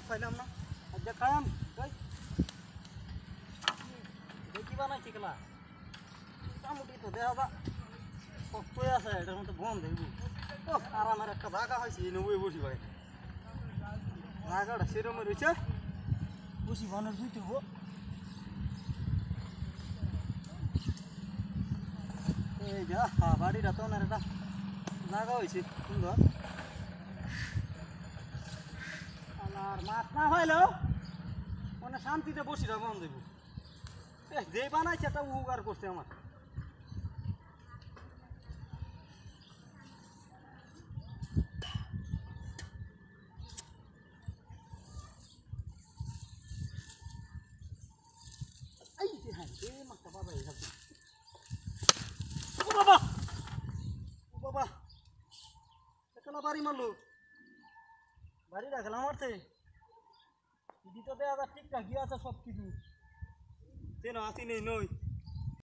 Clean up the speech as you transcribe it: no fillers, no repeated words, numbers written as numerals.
পাইলাম না দেখাম দেখি বানাইছি কেলা মোটামুটি তো দেখা যা শক্তই আছে এটার মধ্যে বন দেখবো ও আরামের একটা জায়গা হয়েছে নবই বসি ভাই জায়গাটা সেরকম রয়েছে বসি বানের জুইতে হবো এই যা বাড়িটা তো না একটা জায়গা হয়েছে সুন্দর আর মাছ না পাইলেও মানে শান্তিতে বসি না বন দেবো যে বানাইছে একটা উপকার করছে আমার বাড়ি মারলো বাড়ি রাখলাম মারতে দিদি তো দেয়া ঠিকঠাক গিয়ে আছে সব কিছু আসি নেই নই